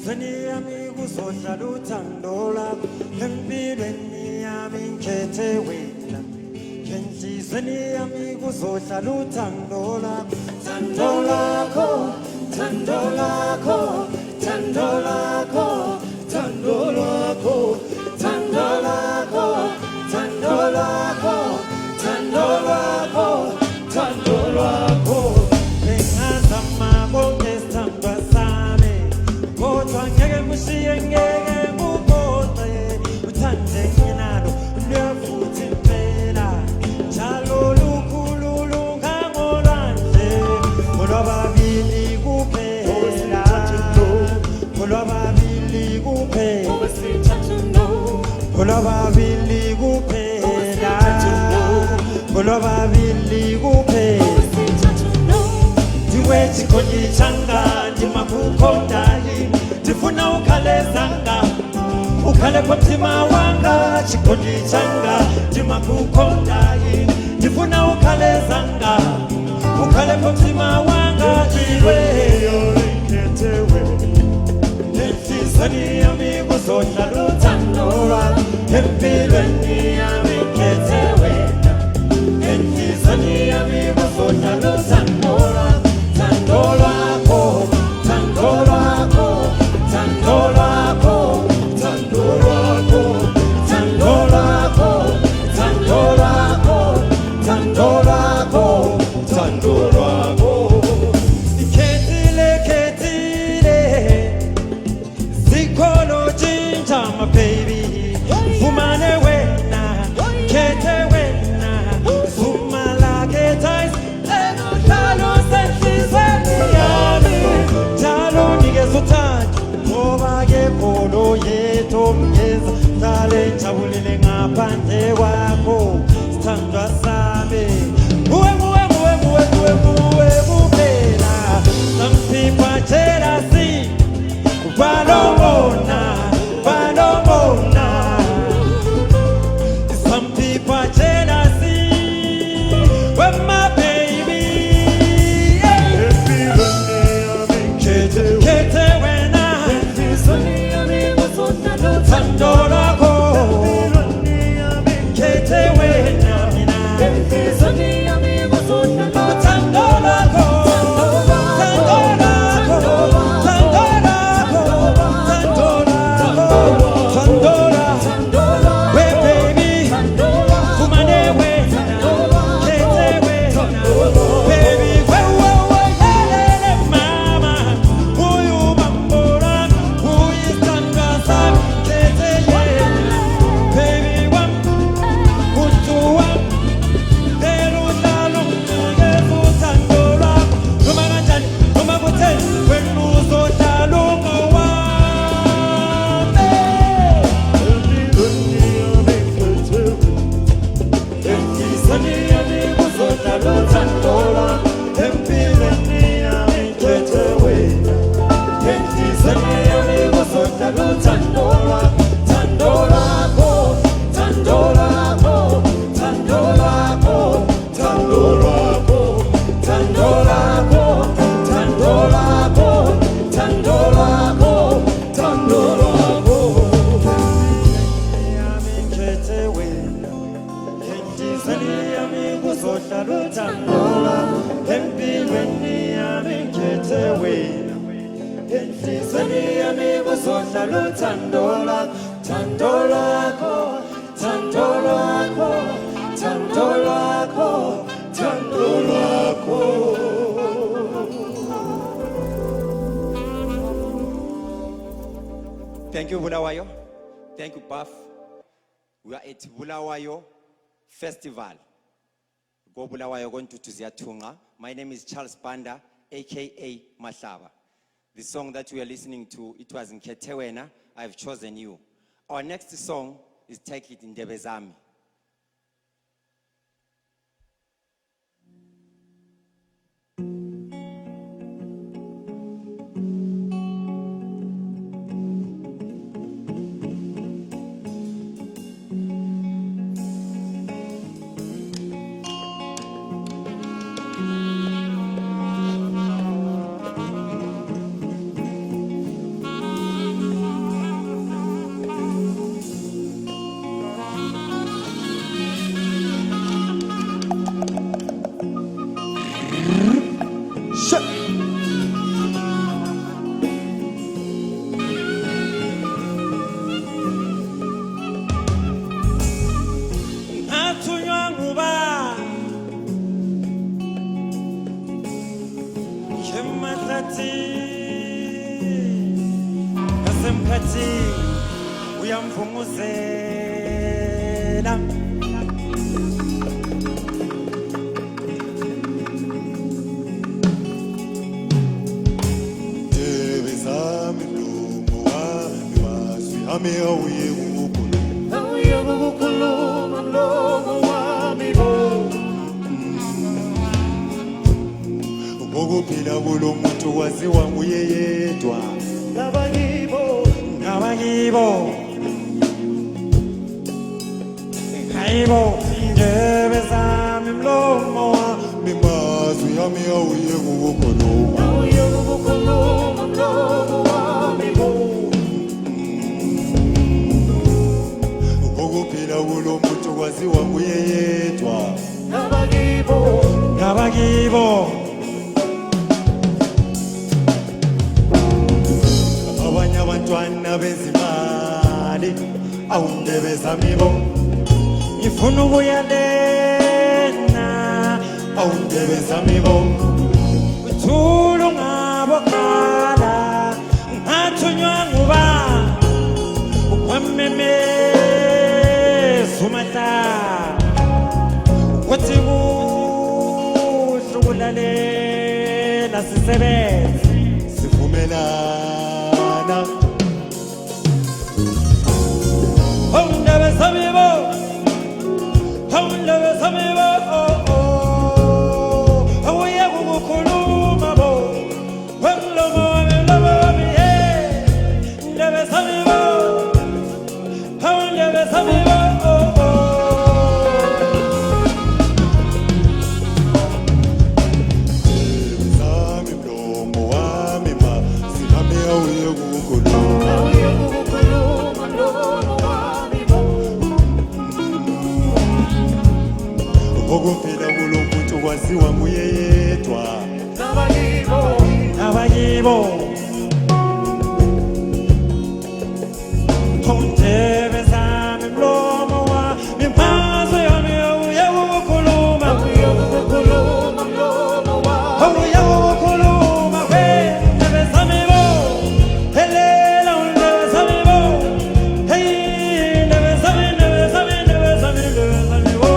Enzizweni yami kuzohlala uthando lwakho empilweni yami ngikhethe wena. Enzizweni yami kuzohlala uthando lwakho, thando lwakho, thando lwakho, thando lwakho, thando lwakho, thando lwakho, thando lwakho, thando lwakho, thando lwakho. Bengazama konke sithandwa sami, kodwa ngeke ngishiye, ngeke ngubodwe. Uthande nginalo luyafuthi impela, njalo lukhulu lungangolwandle, olwababili kuphela, olwababili kuphela, olwababili kuphela, olwababili kuphela. Ndiwe chikonyi changa ndimakukondali, ndifuna ukhale zanga, ukhale kumtima wanga. Chikonyi changa ndimakukondali, ndifuna ukhale zanga, ukhale kumtima wanga. Iweyo ikhethewe, enhlizweni yami kuzohlala uthando lwakho, empilweni yami ngikhethe wena. Enhlizweni yami kuzohlala uthando lwakho, thando lwakho, thando lwakho, thando lwakho, thando lwakho, thando lwakho, thando lwakho, thando lwakho, thando lwakho. Ikhethile, khethile, zikholo jinja my baby, fumane wena, khethe wena, zuma khetha enohlalo senhlizweni yami, njalo nikeza uthando, ngoba kekho yethu mngeza, hlale njabulile ngaphandle kwakho, sithandwa sami. Nguwe, nguwe, nguwe, nguwe, nguwe, nguwe kuphela. Some people are jealousy, balobona, balobona. Some people are jealousy, when my baby, khethe wena, thando lwakho, khethe wena mina, thando lwakho, thando lwakho, thando lwakho, thando lwakho, thando lwakho. We baby, fumane wena, khethe wena, baby, lelele mama, uyu bambora, uyu sithandwa sami, khethe yena, baby wam, utu wam, lelo uhlalo ngikeza uthando lwakho, noma kanjani, noma kutheni, wena uzohlala ungowami. Enhlizweni yami kuzohlala uthando lwakho, empilweni yami ngikhethe wena. Enhlizweni yami kuzohlala uthando lwakho, thando lwakho, thando lwakho, thando lwakho, thando lwakho, thando lwakho, thando lwakho, thando lwakho, thando lwakho. Enhlizweni yami ngikhethe wena. Enhlizweni yami kuzohlala uthando lwakho, empilweni yami ngikhethe wena. Enhlizweni yami kuzohlala uthando lwakho, thando lwakho, thando lwakho, thando lwakho, thando lwakho. Thank you, Bulawayo. Thank you, Buff. We are at Bulawayo Festival. Go Bulawayo going to Ziyathunga. My name is Charles Banda, aka Mahlaba. The song that we are listening to, it was in Ketewena. I've chosen you. Our next song is Take It in Debezami. masela Ndebe zami mlomo wami mazwi ami awuye ukukhuluma mlomo wami bo ngokuphila kulo muntu waziwa nguye yedwa ngabakibo hayibo indebe zami mlomo wami mazwi ami awuye ukukhuluma mlomo wami bo ngokuphila kulo muntu waziwa nguye yedwa ngabakibo abanye abantwana bezimali awundebe zami bo ngifuna ukuyalena awundebe zami bo uthula ungabokhala ngathunywa nguba ukwamemeza umahlala kuthi kuhle ukulalela sisebenze sivumelana awundebe zami bo awundebe zami bo awuye ukukhuluma bo wemlomo wami mlomo wami ndebe zami bo awundebe zami bo zami mlomo wami mazwi ami awuye ukukhuluma ngokuphila kulo muntu waziwa nguye yedwa ngabakibo awundebe zami mlomo wami mazwi ami awuye ukukhuluma awuye ukukhuluma ndebe zami bo helela ndebe zami bo hey ndebe zami bo ndebe zami bo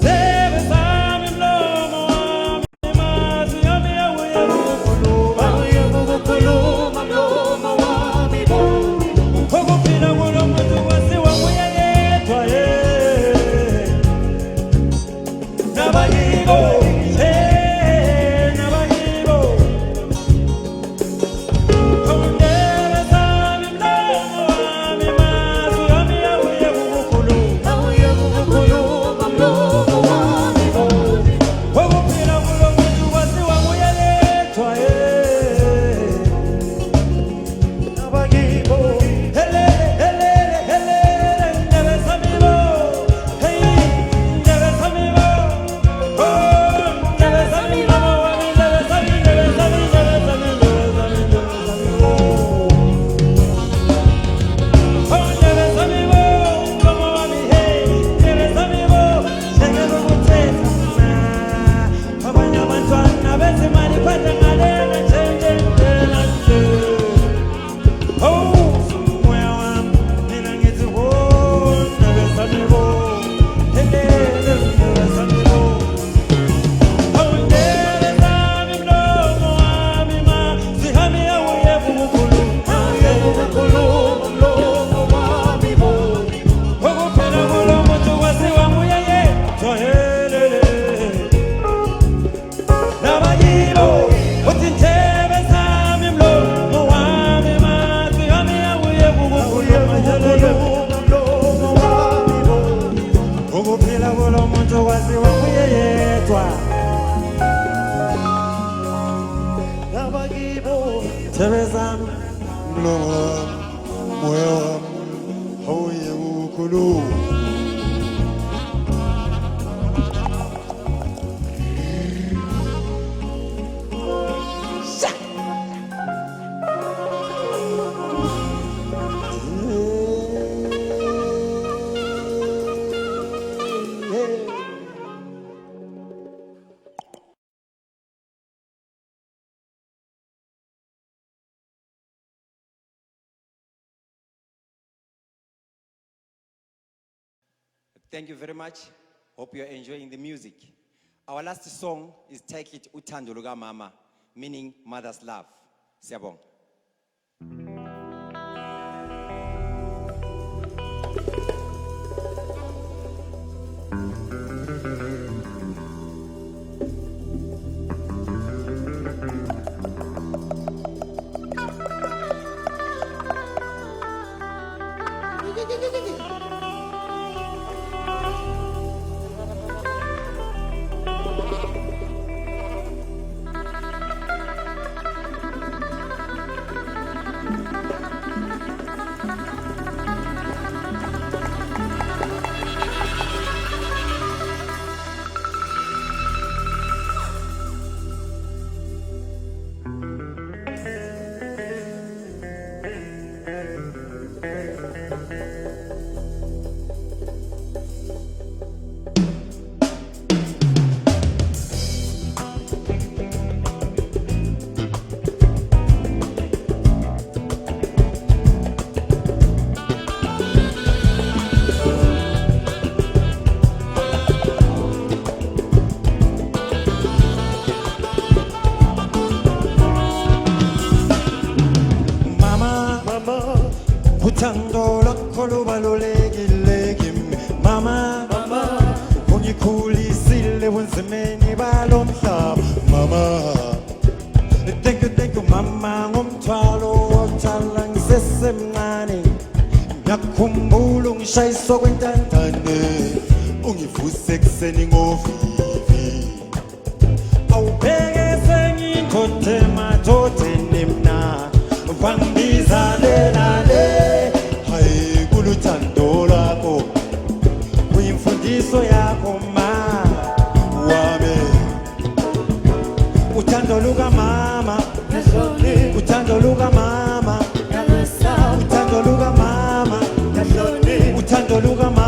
ndebe zami mlomo wami mazwi ami awuye ukukhuluma ukuphila kulo muntu waziwa nguye yedwa nabakibo nabakibo awundebe zami mlomo wami mazwi ami awuye ukukhuluma ukuphila kulo muntu waziwa nguye yedwa nabakibo helele ndebe zami bo hey ndebe zami bo ndebe zami mlomo wami ndebe zami bo ndebe zami bo mlomo wami hey ndebe zami bo njengokuthetha abanye abantwana bezimali phandle ngalena nje moya wami mina ngithi ndebe zami bo helele ndebe zami bo awundebe zami mlomo wami mazwi ami awuye ukukhuluma ukuphila kulo muntu waziwa nguye yedwa helele nabakibo uthi ndebe zami mlomo wami mazwi ami awuye ukukhuluma ukuphila kulo muntu waziwa nguye yedwa ndebe zami mlomo wami moya wami awuye ukukhuluma Thank you very much. Hope you're enjoying the music. Our last song is Take It Uthando Luka Mama, meaning mother's love. Siyabonga. Uthando lakho lubalulekile kimi mama, ungikhulisile bunzimeni balo mhlaba Mama, thank you mama ngomthwalo wothwala ngisesemncane ngiyakhumbula ungishayiswa kwentantane tane, ungivuse ekuseni ngovivi. awubheke sengindodhe emadodeni mna vangizalela le Hayi kuluthando lwakho kuyimfundiso yakho ma wami. uthando luka mama uthando luka mama uthando luka mama uthando luka mama